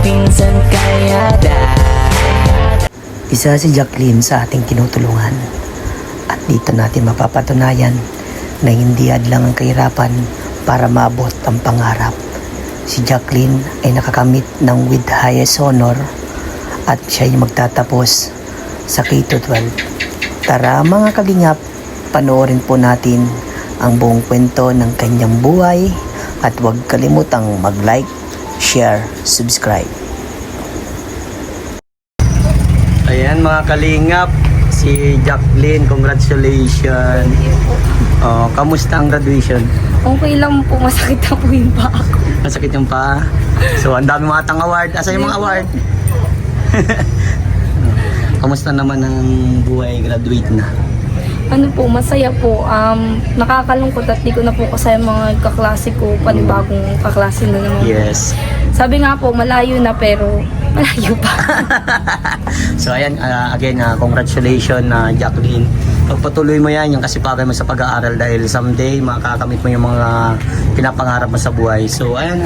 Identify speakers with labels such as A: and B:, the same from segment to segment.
A: minsan kaya
B: Isa si Jacqueline sa ating tinutulungan. At dito natin mapapatunayan na hindi hadlang ang kahirapan para maabot ang pangarap. Si Jacqueline ay nakakamit ng with highest honor at siya ay magtatapos sa K-12. Tara mga kalingap, panoorin po natin ang buong kwento ng kanyang buhay at huwag kalimutang mag-like, share, subscribe. Ayan mga kalingap, si Jacqueline, congratulations. Kamusta ang graduation?
C: Okay lang po, masakit na po yung paa ko.
B: Masakit yung paa. So, ang dami mga tang award. Asa yung mga award? Kamusta naman ang buhay? Graduate na.
C: Ano po, masaya po. Nakakalungkot at di ko na po kasama mga kaklase ko, panibagong kaklase na naman.
B: Yes.
C: Sabi nga po, malayo na pero malayo pa.
B: So, ayan, again, congratulations Jacqueline. Pagpatuloy mo yan, yung kasipagan mo sa pag-aaral dahil someday makakamit mo yung mga pinapangarap mo sa buhay. So, ayan,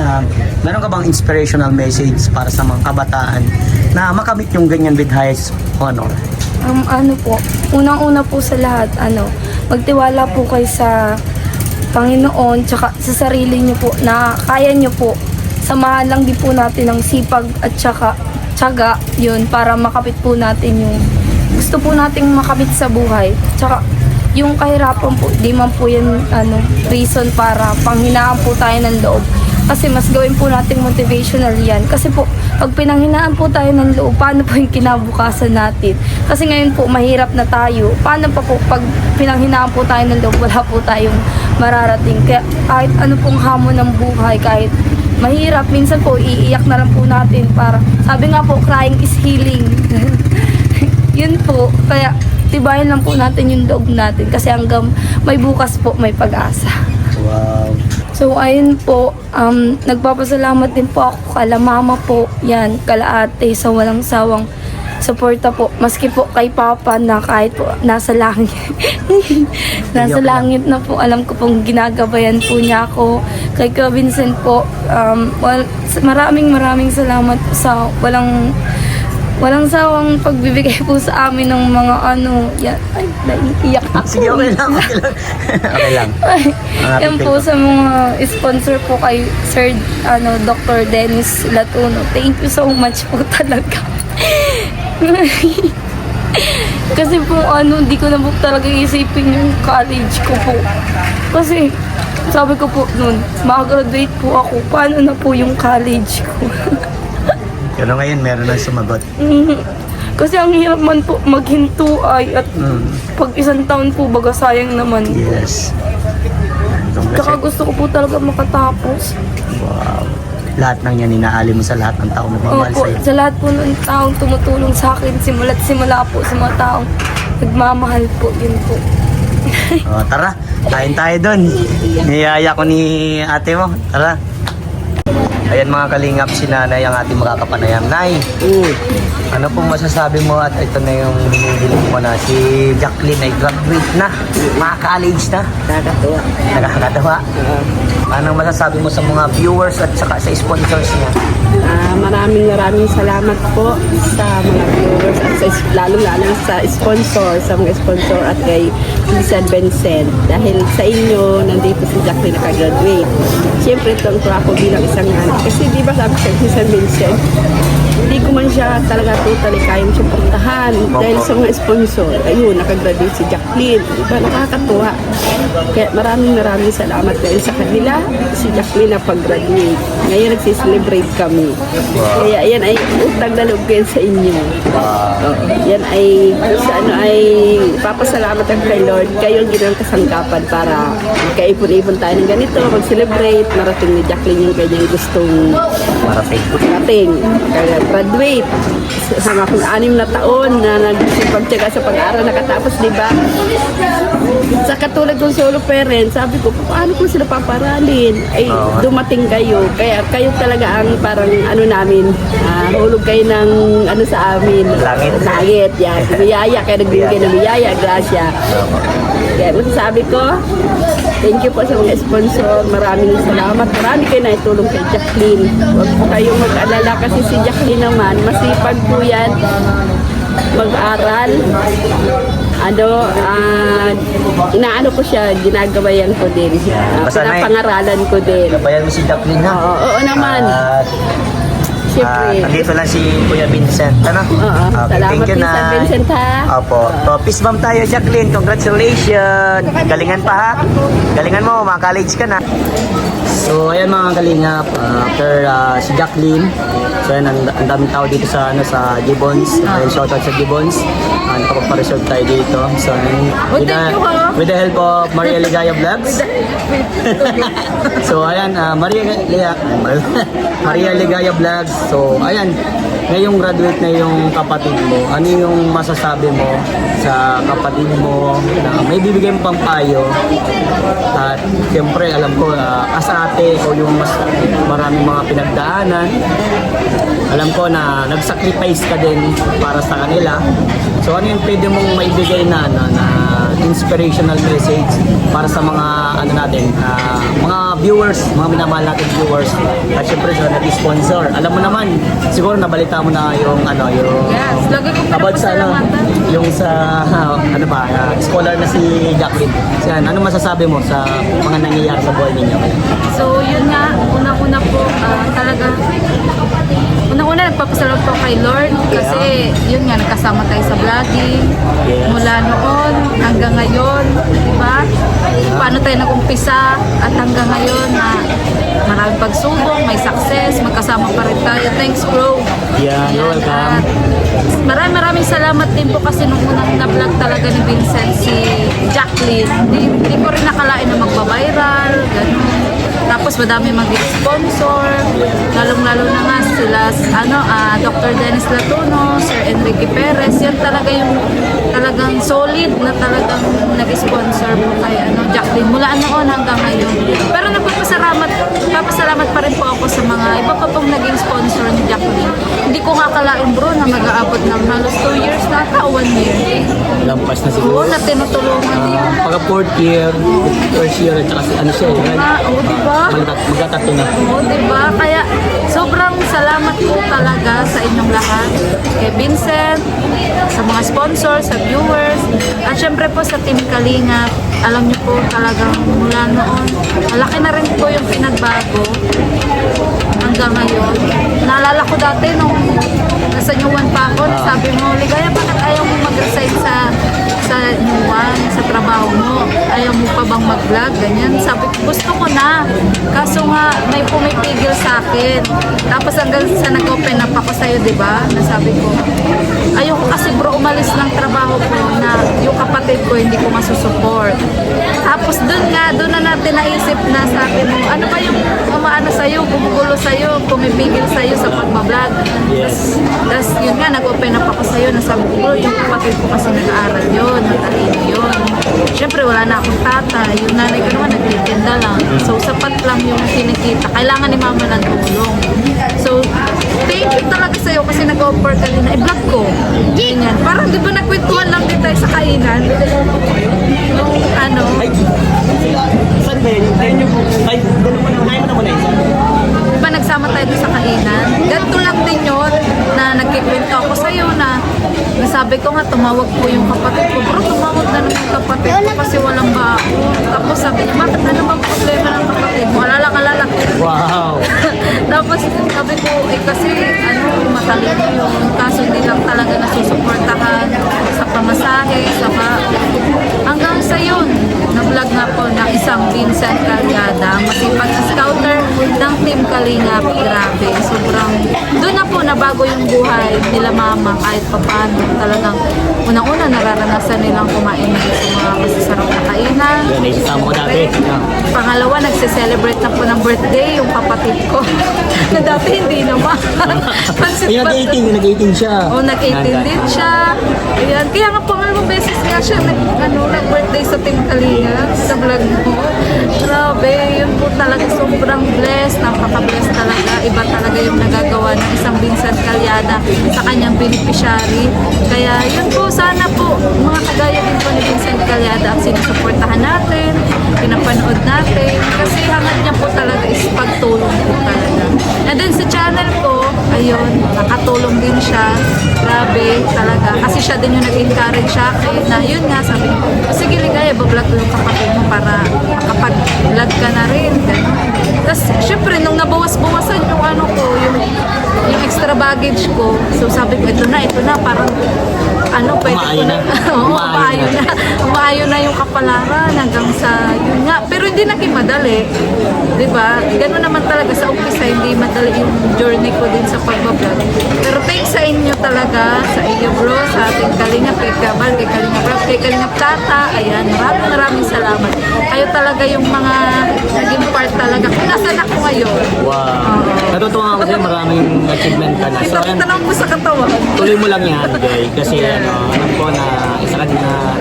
B: meron ka bang inspirational message para sa mga kabataan na makamit yung ganyan with highest honor?
C: Ano po, unang-una po sa lahat, magtiwala po kayo sa Panginoon, tsaka sa sarili niyo po, na kaya niyo po. Samahan lang din po natin ng sipag at tsaka tiyaga, yun, para makapit po natin yung gusto po nating makamit sa buhay. Tsaka yung kahirapan po, di man po yan reason para panghinaan po tayo ng loob. Kasi mas gawin po nating motivational yan. Kasi po, pag pinanghinaan po tayo ng loob, paano po yung kinabukasan natin? Kasi ngayon po, mahirap na tayo. Paano pa po, pag pinanghinaan po tayo ng loob, wala po tayong mararating. Kaya kahit ano pong hamon ng buhay, kahit mahirap, minsan po, iiyak na lang po natin para, sabi nga po, crying is healing. Yun po, kaya tibayan lang po natin yung loob natin kasi hanggang may bukas po, may pag-asa.
B: Wow.
C: So ayun po, nagpapasalamat din po ako kala mama po, yan, kala ate sa walang sawang suporta po. Maski po kay papa na kahit po nasa langit. Nasa langit na po, alam ko pong ginagabayan po niya ako. Kay Kuya Vincent po, maraming salamat sa walang sawang pagbibigay po sa amin ng mga yan. Ay, naiiyak ako.
B: Sige, okay lang. Okay lang.
C: Yan po sa mga sponsor po kay Sir Dr. Dennis Latuno. Thank you so much po talaga. Kasi po di ko na po talaga isipin yung college ko po. Kasi sabi ko po noon, mag-graduate po ako. Paano na po yung college ko?
B: Pero ngayon, meron na sumagot.
C: Kasi ang hirap man po maghinto at pag isang taon po baga sayang naman.
B: Yes.
C: Tsaka gusto ko po talaga makatapos.
B: Wow. Lahat ng yan, inaali mo sa lahat ng tao na mamahal
C: Opo,
B: sa'yo.
C: sa lahat po ng taong tumutulong sa akin, simula po sa mga taong nagmamahal po, yun po.
B: Tara, kain tayo doon. Niyaya ko ni ate mo. Tara. Ayan mga kalingap, si Nanay ang ating makakapanayam. Nay, ano pong masasabi mo at ito na yung hinihiling mo na si Jacqueline ay graduate na, maka-college na.
D: Nakakatuwa.
B: Nakakatawa. Anong masasabi mo sa mga viewers at saka sa sponsors niya?
D: Maraming salamat po sa mga viewers at lalo sa sponsor, sa mga sponsor at kay San Vincent. Dahil sa inyo, nandito si Jacqueline nakagraduate. Siyempre, tuwang-tuwa ako bilang isang anak. Kasi di ba sabi sa San Vincent, hindi ko man siya talaga totally kayang suportahan dahil sa mga sponsor. Ayun, nakagraduate si Jacqueline. Diba, nakakatuwa. Kaya maraming salamat dahil sa kanila, si Jacqueline na pag-graduate. Ngayon, nagsiselebrate kami. Kaya yan ay utang na loob kayo sa inyo. Yan ay, papasalamat ang kay Lord. Kayo ang ginawang kasangkapan para kaipon-ipon tayo ng ganito, mag-celebrate, marating ni Jacqueline yung kanyang gustong marating. Kaya graduate. Sama kong 6 na taon na nagsipagtyaga sa pag-aaral nakatapos, di ba? Sa katulad kong solo parent, sabi ko, paano ko sila paparalin? Ay, dumating kayo. Kaya kayo talaga ang parang namin, hulog kayo ng sa amin. Langit, yan. Biyaya, kaya nagbibigay ng biyaya, grasya. Kaya masasabi ko, Thank you po sa mga sponsor. Maraming salamat. Marami kayo na itulong kay Jacqueline. Huwag po kayong mag-alala kasi si Jacqueline naman, masipag po yan mag-aral. Inaano ko siya, ginagabayan ko din.
A: Basta na-
D: Pinapangaralan ko din.
A: Gabayan mo si Jacqueline ha.
D: Oo naman.
A: At
D: Siyempre.
A: nandito lang si Kuya Vincent. Ano?
D: Oo.
A: Okay,
D: Salamat
A: thank you
D: din
A: na.
D: sa Vincent ha.
A: Opo. So, peace bomb tayo, Jacqueline. Congratulations. Galingan pa ha. Galingan mo, mga-college ka na. So, ayan mga kalingap. After si Jacqueline. So, ayan, ang daming tao dito sa Gibbons. Shoutout sa Gibbons. Nakapagpa-reserve tayo dito. So,
D: thank you, ha.
A: with the help of Maria Ligaya Vlogs. So, ayan, Maria Ligaya Vlogs. So, ayan, ngayong graduate na yung kapatid mo, ano yung masasabi mo sa kapatid mo na may bibigay mo pang payo? At siyempre, alam ko, as ate o yung mas maraming mga pinagdaanan, alam ko na nag-sacrifice ka din para sa kanila. So, ano yung pwede mong maibigay na inspirational message para sa mga mga viewers, mga minamahal natin viewers, at syempre sa nag-sponsor. Alam mo naman, siguro nabalita mo na yung
C: Yes, lagi ko
A: about sa
C: pinapasalamatan.
A: yung sa scholar na si Jacqueline. So, yan, ano masasabi mo sa mga nangyayari sa buhay ninyo?
C: So, yun nga, unang-una po, talaga, unang-una nagpapasalamat po kay Lord kasi yun nga, nagkasama tayo sa vlogging
A: Yes.
C: mula noon hanggang ngayon, di ba? Paano tayo nag-umpisa at hanggang ngayon na maraming pagsubok, may success, magkasama pa rin tayo. Thanks bro.
A: Yeah, you're welcome.
C: At maraming salamat din po kasi nung unang na-vlog talaga ni Vincent si Jacqueline. Hindi ko rin nakalain na magpa-viral, ganun. Tapos madami mag-sponsor, lalong-lalo na nga sila, Dr. Dennis Latuno, Sir Enrique Perez, yan talaga yung talagang solid na talagang nag-sponsor po kay Jacqueline mula noon hanggang ngayon. Pero nagpapasalamat pa rin po ako sa mga iba pa pong naging sponsor ni Jacqueline. Hindi ko nga kalain bro na mag-aabot ng halos 2 years na ata, 1 year.
A: Lampas na
C: Oo,
A: siguro.
C: na tinutulungan din.
A: Pagka fourth year, first year, at saka siya, yun.
C: Oo, diba?
A: Magkatato na.
C: Oo, diba? Kaya sobrang salamat po talaga sa inyong lahat. Kay Vincent, sa mga sponsors, sa viewers, at syempre po sa Team Kalinga. Alam niyo po talagang mula noon, malaki na rin po yung pinagbago hanggang ngayon. Naalala ko dati nung nasa New One pa ako, sabi mo, Ligaya, bakit ayaw mo mag-resign sa New One, sa trabaho mo? Ayaw mo pa bang mag-vlog? Ganyan. Sabi ko, gusto ko na. Kaso nga, may pumipigil sa akin. Tapos hanggang sa nag-open up ako sa'yo, di ba? Nasabi ko, ayoko kasi bro umalis ng trabaho ko na yung kapatid ko hindi ko masusupport. Tapos doon na natin naisip na sabi mo, ano ba yung umaano sa'yo, gumugulo sa'yo, pumipigil sa'yo sa pagbablog.
A: Yes.
C: Tapos yun nga, nag-open up ako sa'yo, nasabi ko, bro, yung kapatid ko kasi nag-aaral yun, natalino yun. Siyempre, wala na akong tata. Yung nanay ko naman, nagtitinda lang. So, sapat lang yung kinikita. Kailangan ni mama ng tulong. So, thank you talaga sa'yo kasi nag-offer ka din na i-vlog ko. Ganyan. Parang di ba nagkwentuhan lang din tayo sa kainan? Nung
A: Saan ba yun? Ay, ganun mo na isa.
C: diba nagsama tayo doon sa kainan? Ganito lang din yun na nagkikwento ako sa'yo na nasabi ko nga tumawag po yung kapatid ko. Bro, tumawag na naman yung kapatid ko kasi walang baon. Tapos sabi niya, bakit na naman problema ng kapatid mo? Alala.
A: Wow.
C: Tapos sabi ko, kasi matalino yun. Kaso hindi lang talaga nasusuportahan sa pamasahe, hanggang sa yun. Na-vlog nga po ng isang Vincent Calyada, masipag na scouter ng Team Kalingap. Grabe, sobrang doon na po nabago yung buhay nila mama kahit papaano. Talagang unang-una nararanasan nilang kumain sa mga masasarap na kainan.
A: Yan, naisasama ko dati.
C: Pangalawa, nagse-celebrate na po ng birthday yung kapatid ko. Na dati hindi naman.
A: Yung nag-18 siya.
C: Oo, nag-18 din siya. Ayan. Kaya nga pangalawang beses nga siya nag-birthday sa Team Kalinga, sa vlog mo. Grabe, yun po talaga sobrang blessed. Napaka-blessed talaga. Iba talaga yung nagagawa ng isang Vincent
E: Vincent Calyada sa kanyang beneficiary. Kaya yun po, sana po mga kagaya din po ni Vincent Calyada ang sinusuportahan natin, pinapanood natin, kasi hangad niya po talaga is pagtulong po talaga. And then sa channel ko, ayun, nakatulong din siya. Grabe talaga. Kasi siya din yung nag-encourage sa akin na yun nga, sabi ko, sige Ligaya, bablog ko yung kapatid mo para makapag-vlog ka na rin. Tapos, syempre, nung nabawas-bawasan yung ano ko, yung extra baggage ko, so sabi ko, ito na, parang ano, pwede ko na. Oo, umaayo na yung kapalaran hanggang sa, yun nga. Pero hindi naging madali. Diba? Ganun naman talaga sa umpisa, hindi madali yung journey ko din sa pagbablog. Pero thanks sa inyo talaga, sa iyo bro, sa ating Kalingap, kay Kabal, kay Kalingap Rap, kay Kalingap Tata, ayan, maraming salamat. Kayo talaga yung mga naging part talaga. Kung nasan ako ngayon.
A: Wow. Natutuwa ako sa'yo, maraming achievement ka na. So, ayan,
E: Kita mo sa katawan.
A: tuloy mo lang yan, Joy. Kasi alam ko na isa ka din na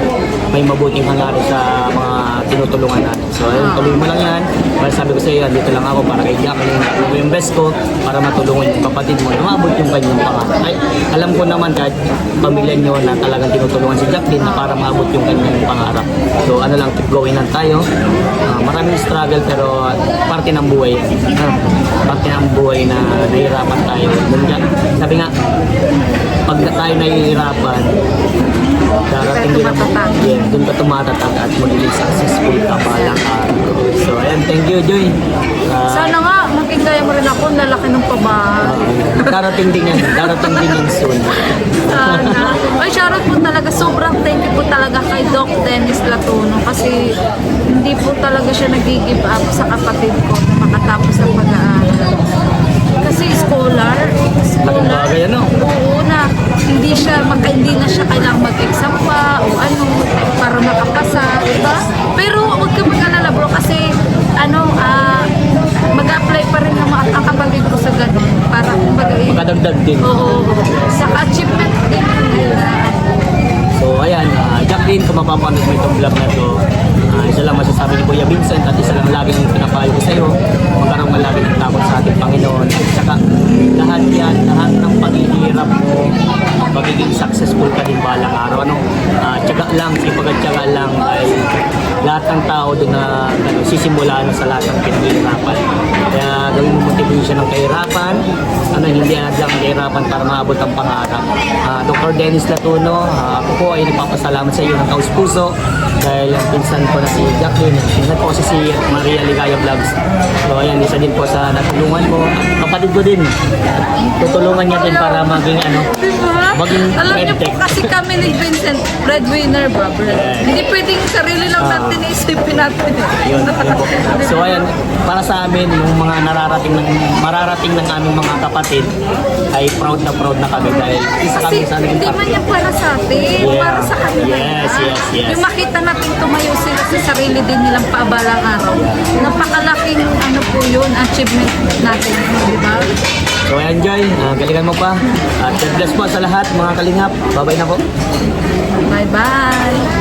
A: may mabuting hangarin sa mga tinutulungan natin. So, ayun, tuloy mo lang yan. Well, sabi ko sa iyo, dito lang ako para kay Jacqueline. Gagawin ko yung best ko para matulungan yung kapatid mo na maabot yung kanyang pangarap. Ay, alam ko naman kahit pamilya nyo na talagang tinutulungan si Jacqueline na para maabot yung kanyang pangarap. So, ano lang, keep going lang tayo. Maraming struggle pero parte ng buhay. Parte ng buhay na nahihirapan tayo. Sabi nga, pag tayo nahihirapan, darating din doon ka tumatatag at magiging successful ka balang araw. So, ayan, thank you, Joy.
E: Sana nga, maging gaya mo rin ako, lalaki ng pabahay.
A: Darating din yan soon.
E: Sana. Ay, shoutout po talaga. Sobrang thank you po talaga kay Doc Dennis Latuno kasi hindi po talaga siya nag-give up sa kapatid ko na makatapos ng pag-aaral. Kasi scholar,
A: Bagay, ano?
E: oo na, hindi na siya kailangang mag-exam pa o ano, para makapasa, diba? Pero huwag ka mag-alala bro kasi mag-apply pa rin ang kapatid ko sa ganun para kumbaga
A: Makadagdag din.
E: oo, sa achievement din nila.
A: So, ayan, Jacqueline, kung mapapanood mo itong vlog na to, isa lang masasabi ni Kuya Vincent at isa lang laging pinapayo ko sa iyo, magkaroon ka lagi ng takot sa ating Panginoon. At saka, lahat yan, lahat ng paghihirap mo, magiging successful ka din balang araw. Tiyaga lang, ipagatiyaga lang ay lahat ng tao doon na sisimula sa lahat ng pinaghihirapan. Kaya gawin mo motivation ng kahirapan, hindi lang kahirapan para maabot ang pangarap. Dr. Dennis Latuno, ako po ay nagpapasalamat sa iyo ng kaus-puso dahil ang pinsan ko na si Jacqueline, pinsan ko kasi si Maria Ligaya Vlogs. So ayan, isa din po sa natulungan mo. Kapatid ko din, tutulungan niya din para maging
E: Diba?
A: maging
E: Alam niyo po
A: edtech.
E: kasi kami ni Vincent, breadwinner ba? Hindi pwedeng sarili lang natin isipin natin.
A: Yun po. So ayan, para sa amin, yung mga mararating ng aming mga kapatid ay proud na kami dahil isa kami
E: Kasi
A: sa naging
E: hindi man yan para sa atin,
A: Yeah.
E: para sa kanila.
A: Yes.
E: Yung makita natin tumayo sila sa sarili din nilang paabalang araw. Napakalaking po yun, achievement natin, di ba?
A: So ayan, Joy, galingan mo pa. At God bless po sa lahat mga kalingap. Bye-bye na po.
E: Bye-bye!